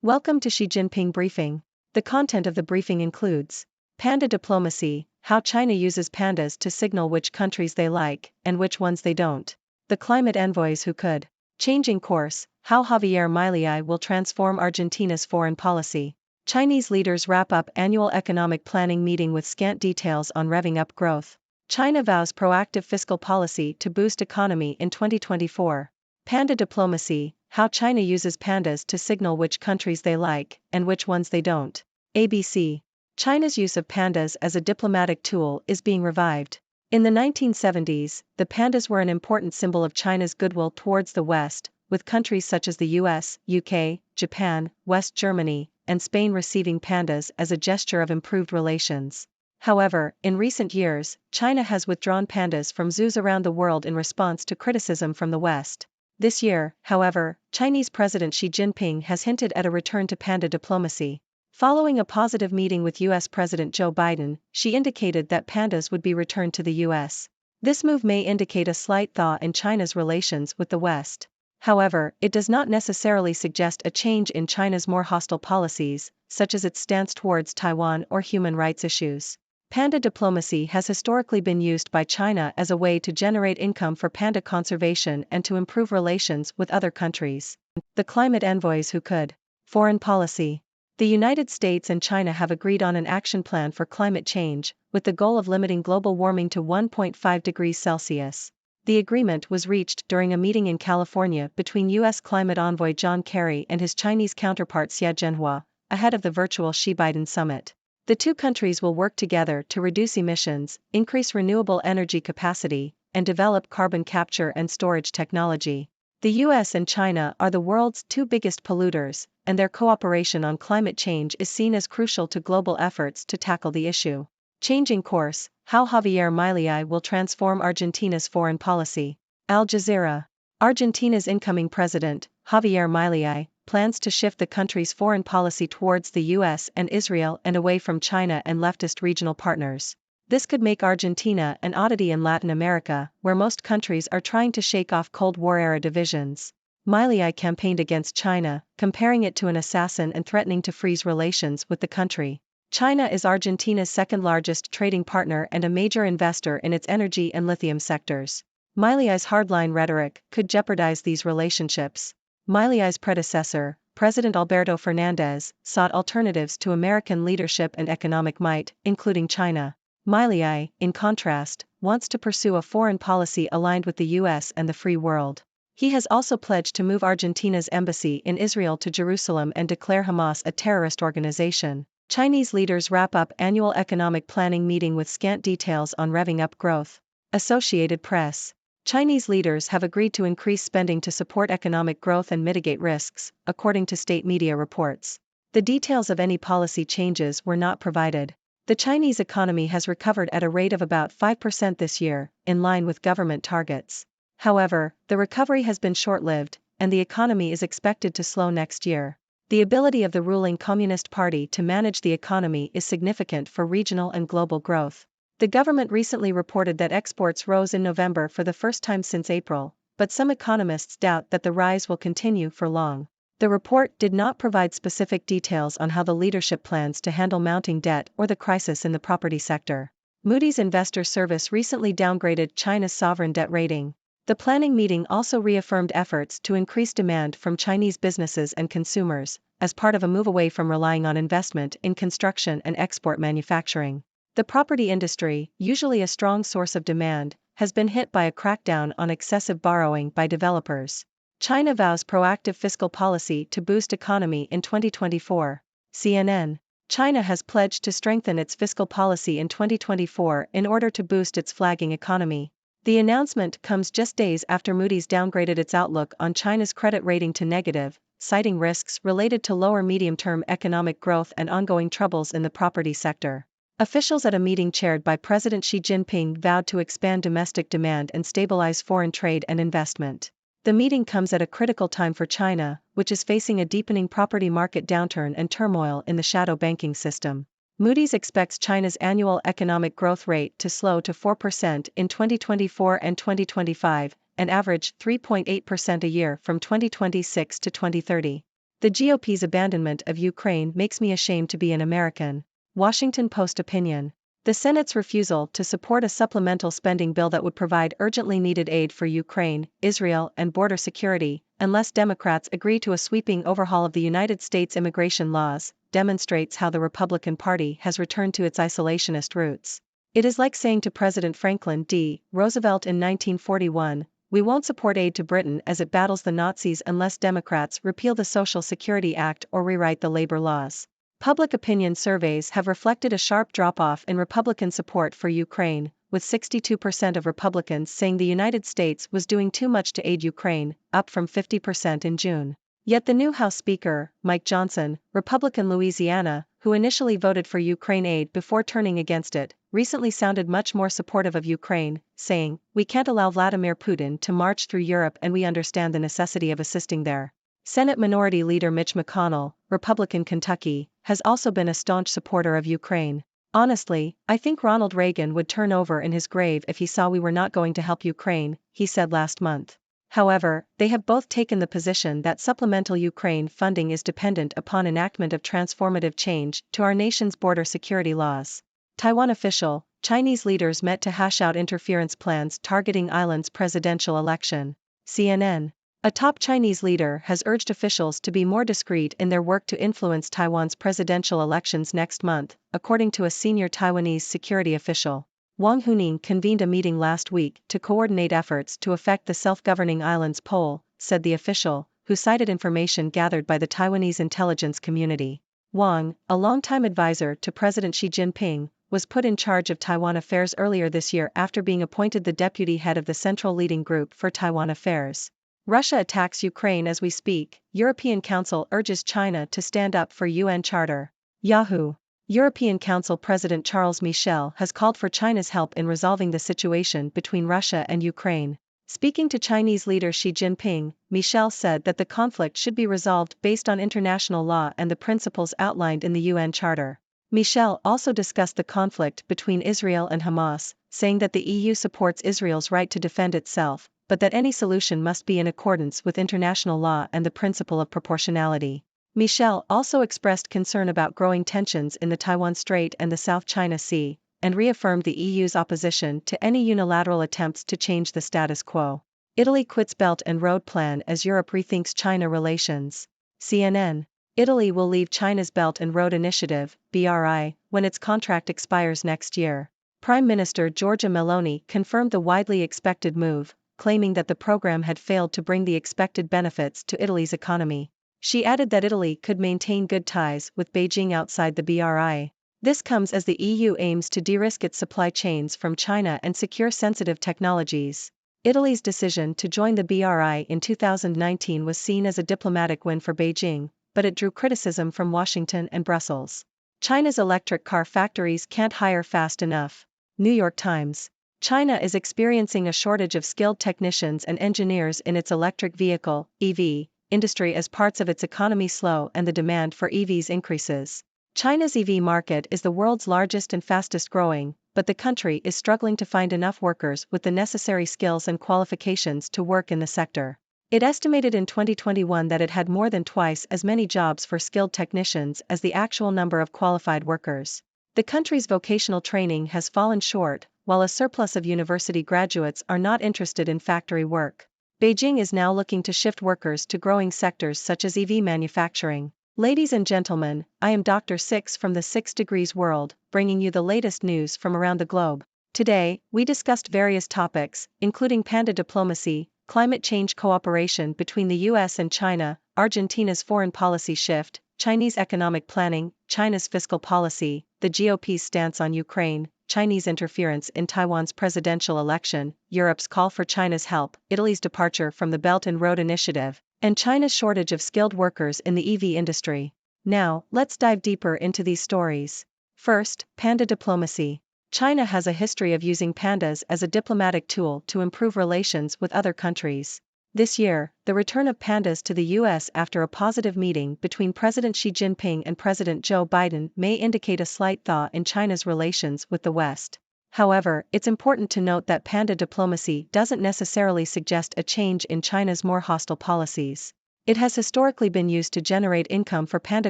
Welcome to Xi Jinping Briefing. The content of the briefing includes Panda diplomacy, how China uses pandas to signal which countries they like and which ones they don't. The climate envoys who could. Changing course, how Javier Milei will transform Argentina's foreign policy. Chinese leaders wrap up annual economic planning meeting with scant details on revving up growth. China vows proactive fiscal policy to boost economy in 2024. Panda diplomacy, how China uses pandas to signal which countries they like and which ones they don't. ABC. China's use of pandas as a diplomatic tool is being revived. In the 1970s, the pandas were an important symbol of China's goodwill towards the West, with countries such as the US, UK, Japan, West Germany, and Spain receiving pandas as a gesture of improved relations. However, in recent years, China has withdrawn pandas from zoos around the world in response to criticism from the West. This year, however, Chinese President Xi Jinping has hinted at a return to panda diplomacy. Following a positive meeting with U.S. President Joe Biden, Xi indicated that pandas would be returned to the U.S. This move may indicate a slight thaw in China's relations with the West. However, it does not necessarily suggest a change in China's more hostile policies, such as its stance towards Taiwan or human rights issues. Panda diplomacy has historically been used by China as a way to generate income for panda conservation and to improve relations with other countries. The climate envoys who could. Foreign policy. The United States and China have agreed on an action plan for climate change, with the goal of limiting global warming to 1.5 degrees Celsius. The agreement was reached during a meeting in California between U.S. climate envoy John Kerry and his Chinese counterpart Xie Zhenhua, ahead of the virtual Xi-Biden summit. The two countries will work together to reduce emissions, increase renewable energy capacity, and develop carbon capture and storage technology. The US and China are the world's two biggest polluters, and their cooperation on climate change is seen as crucial to global efforts to tackle the issue. Changing course, how Javier Milei will transform Argentina's foreign policy. Al Jazeera. Argentina's incoming president, Javier Milei, plans to shift the country's foreign policy towards the US and Israel and away from China and leftist regional partners. This could make Argentina an oddity in Latin America, where most countries are trying to shake off Cold War-era divisions. Milei campaigned against China, comparing it to an assassin and threatening to freeze relations with the country. China is Argentina's second-largest trading partner and a major investor in its energy and lithium sectors. Milei's hardline rhetoric could jeopardize these relationships. Milei's predecessor, President Alberto Fernandez, sought alternatives to American leadership and economic might, including China. Milei, in contrast, wants to pursue a foreign policy aligned with the US and the free world. He has also pledged to move Argentina's embassy in Israel to Jerusalem and declare Hamas a terrorist organization. Chinese leaders wrap up annual economic planning meeting with scant details on revving up growth. Associated Press. Chinese leaders have agreed to increase spending to support economic growth and mitigate risks, according to state media reports. The details of any policy changes were not provided. The Chinese economy has recovered at a rate of about 5% this year, in line with government targets. However, the recovery has been short-lived, and the economy is expected to slow next year. The ability of the ruling Communist Party to manage the economy is significant for regional and global growth. The government recently reported that exports rose in November for the first time since April, but some economists doubt that the rise will continue for long. The report did not provide specific details on how the leadership plans to handle mounting debt or the crisis in the property sector. Moody's Investor Service recently downgraded China's sovereign debt rating. The planning meeting also reaffirmed efforts to increase demand from Chinese businesses and consumers, as part of a move away from relying on investment in construction and export manufacturing. The property industry, usually a strong source of demand, has been hit by a crackdown on excessive borrowing by developers. China vows proactive fiscal policy to boost economy in 2024. CNN. China has pledged to strengthen its fiscal policy in 2024 in order to boost its flagging economy. The announcement comes just days after Moody's downgraded its outlook on China's credit rating to negative, citing risks related to lower medium-term economic growth and ongoing troubles in the property sector. Officials at a meeting chaired by President Xi Jinping vowed to expand domestic demand and stabilize foreign trade and investment. The meeting comes at a critical time for China, which is facing a deepening property market downturn and turmoil in the shadow banking system. Moody's expects China's annual economic growth rate to slow to 4% in 2024 and 2025, and average 3.8% a year from 2026 to 2030. The GOP's abandonment of Ukraine makes me ashamed to be an American. Washington Post opinion. The Senate's refusal to support a supplemental spending bill that would provide urgently needed aid for Ukraine, Israel, and border security, unless Democrats agree to a sweeping overhaul of the United States immigration laws, demonstrates how the Republican Party has returned to its isolationist roots. It is like saying to President Franklin D. Roosevelt in 1941, "We won't support aid to Britain as it battles the Nazis unless Democrats repeal the Social Security Act or rewrite the labor laws." Public opinion surveys have reflected a sharp drop-off in Republican support for Ukraine, with 62% of Republicans saying the United States was doing too much to aid Ukraine, up from 50% in June. Yet the new House Speaker, Mike Johnson, Republican Louisiana, who initially voted for Ukraine aid before turning against it, recently sounded much more supportive of Ukraine, saying, "We can't allow Vladimir Putin to march through Europe and we understand the necessity of assisting there." Senate Minority Leader Mitch McConnell, Republican Kentucky, has also been a staunch supporter of Ukraine. "Honestly, I think Ronald Reagan would turn over in his grave if he saw we were not going to help Ukraine," he said last month. However, they have both taken the position that supplemental Ukraine funding is dependent upon enactment of transformative change to our nation's border security laws. Taiwan official, Chinese leaders met to hash out interference plans targeting island's presidential election. CNN. A top Chinese leader has urged officials to be more discreet in their work to influence Taiwan's presidential elections next month, according to a senior Taiwanese security official. Wang Huning convened a meeting last week to coordinate efforts to affect the self-governing island's poll, said the official, who cited information gathered by the Taiwanese intelligence community. Wang, a longtime advisor to President Xi Jinping, was put in charge of Taiwan affairs earlier this year after being appointed the deputy head of the Central Leading Group for Taiwan Affairs. Russia attacks Ukraine as we speak. European Council urges China to stand up for UN Charter. Yahoo! European Council President Charles Michel has called for China's help in resolving the situation between Russia and Ukraine. Speaking to Chinese leader Xi Jinping, Michel said that the conflict should be resolved based on international law and the principles outlined in the UN Charter. Michel also discussed the conflict between Israel and Hamas, saying that the EU supports Israel's right to defend itself, but that any solution must be in accordance with international law and the principle of proportionality. Michel also expressed concern about growing tensions in the Taiwan Strait and the South China Sea, and reaffirmed the EU's opposition to any unilateral attempts to change the status quo. Italy quits Belt and Road Plan as Europe rethinks China relations. CNN. Italy will leave China's Belt and Road Initiative, BRI, when its contract expires next year. Prime Minister Giorgia Meloni confirmed the widely expected move, claiming that the program had failed to bring the expected benefits to Italy's economy. She added that Italy could maintain good ties with Beijing outside the BRI. This comes as the EU aims to de-risk its supply chains from China and secure sensitive technologies. Italy's decision to join the BRI in 2019 was seen as a diplomatic win for Beijing, but it drew criticism from Washington and Brussels. China's electric car factories can't hire fast enough. New York Times. China is experiencing a shortage of skilled technicians and engineers in its electric vehicle, EV, industry as parts of its economy slow and the demand for EVs increases. China's EV market is the world's largest and fastest growing, but the country is struggling to find enough workers with the necessary skills and qualifications to work in the sector. It estimated in 2021 that it had more than twice as many jobs for skilled technicians as the actual number of qualified workers. The country's vocational training has fallen short, while a surplus of university graduates are not interested in factory work. Beijing is now looking to shift workers to growing sectors such as EV manufacturing. Ladies and gentlemen, I am Dr. Six from the 6 Degrees World, bringing you the latest news from around the globe. Today, we discussed various topics, including panda diplomacy, climate change cooperation between the US and China, Argentina's foreign policy shift, Chinese economic planning, China's fiscal policy, the GOP's stance on Ukraine, Chinese interference in Taiwan's presidential election, Europe's call for China's help, Italy's departure from the Belt and Road Initiative, and China's shortage of skilled workers in the EV industry. Now, let's dive deeper into these stories. First, panda diplomacy. China has a history of using pandas as a diplomatic tool to improve relations with other countries. This year, the return of pandas to the US after a positive meeting between President Xi Jinping and President Joe Biden may indicate a slight thaw in China's relations with the West. However, it's important to note that panda diplomacy doesn't necessarily suggest a change in China's more hostile policies. It has historically been used to generate income for panda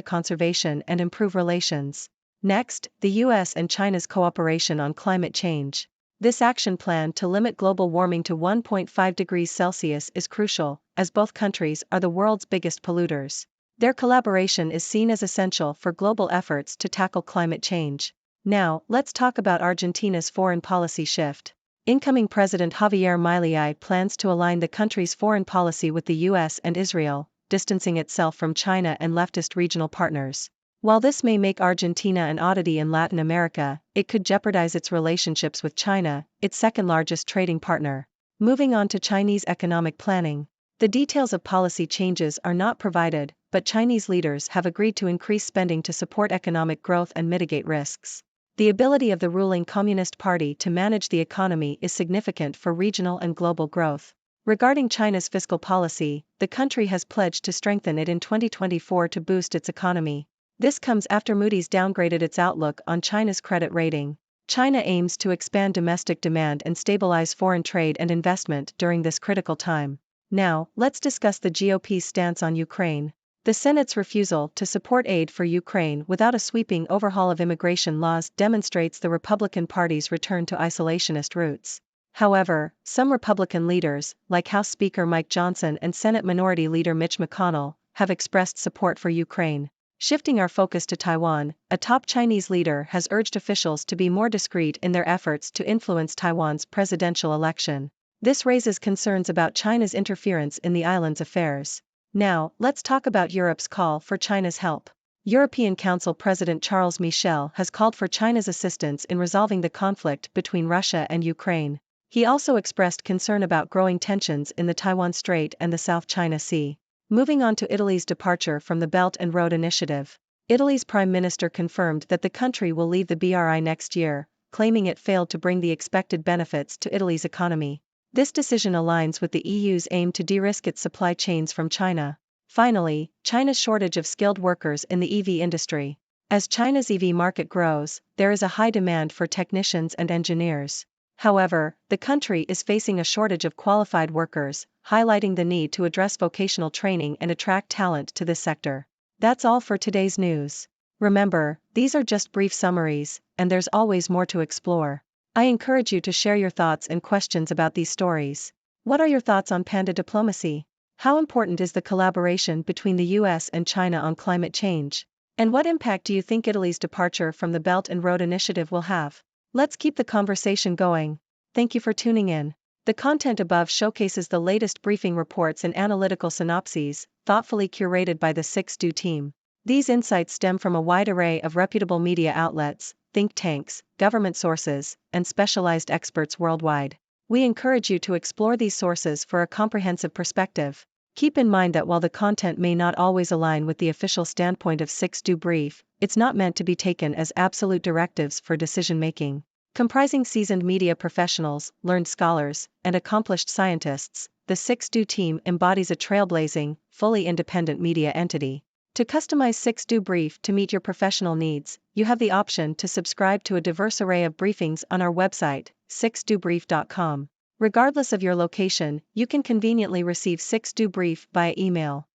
conservation and improve relations. Next, the US and China's cooperation on climate change. This action plan to limit global warming to 1.5 degrees Celsius is crucial, as both countries are the world's biggest polluters. Their collaboration is seen as essential for global efforts to tackle climate change. Now, let's talk about Argentina's foreign policy shift. Incoming President Javier Milei plans to align the country's foreign policy with the US and Israel, distancing itself from China and leftist regional partners. While this may make Argentina an oddity in Latin America, it could jeopardize its relationships with China, its second-largest trading partner. Moving on to Chinese economic planning. The details of policy changes are not provided, but Chinese leaders have agreed to increase spending to support economic growth and mitigate risks. The ability of the ruling Communist Party to manage the economy is significant for regional and global growth. Regarding China's fiscal policy, the country has pledged to strengthen it in 2024 to boost its economy. This comes after Moody's downgraded its outlook on China's credit rating. China aims to expand domestic demand and stabilize foreign trade and investment during this critical time. Now, let's discuss the GOP's stance on Ukraine. The Senate's refusal to support aid for Ukraine without a sweeping overhaul of immigration laws demonstrates the Republican Party's return to isolationist roots. However, some Republican leaders, like House Speaker Mike Johnson and Senate Minority Leader Mitch McConnell, have expressed support for Ukraine. Shifting our focus to Taiwan, a top Chinese leader has urged officials to be more discreet in their efforts to influence Taiwan's presidential election. This raises concerns about China's interference in the island's affairs. Now, let's talk about Europe's call for China's help. European Council President Charles Michel has called for China's assistance in resolving the conflict between Russia and Ukraine. He also expressed concern about growing tensions in the Taiwan Strait and the South China Sea. Moving on to Italy's departure from the Belt and Road Initiative. Italy's Prime Minister confirmed that the country will leave the BRI next year, claiming it failed to bring the expected benefits to Italy's economy. This decision aligns with the EU's aim to de-risk its supply chains from China. Finally, China's shortage of skilled workers in the EV industry. As China's EV market grows, there is a high demand for technicians and engineers. However, the country is facing a shortage of qualified workers, highlighting the need to address vocational training and attract talent to this sector. That's all for today's news. Remember, these are just brief summaries, and there's always more to explore. I encourage you to share your thoughts and questions about these stories. What are your thoughts on panda diplomacy? How important is the collaboration between the US and China on climate change? And what impact do you think Italy's departure from the Belt and Road Initiative will have? Let's keep the conversation going. Thank you for tuning in. The content above showcases the latest briefing reports and analytical synopses, thoughtfully curated by the 6Do team. These insights stem from a wide array of reputable media outlets, think tanks, government sources, and specialized experts worldwide. We encourage you to explore these sources for a comprehensive perspective. Keep in mind that while the content may not always align with the official standpoint of 6Do Brief, it's not meant to be taken as absolute directives for decision-making. Comprising seasoned media professionals, learned scholars, and accomplished scientists, the 6Do team embodies a trailblazing, fully independent media entity. To customize 6Do Brief to meet your professional needs, you have the option to subscribe to a diverse array of briefings on our website, 6dobrief.com. Regardless of your location, you can conveniently receive 6Do Brief via email.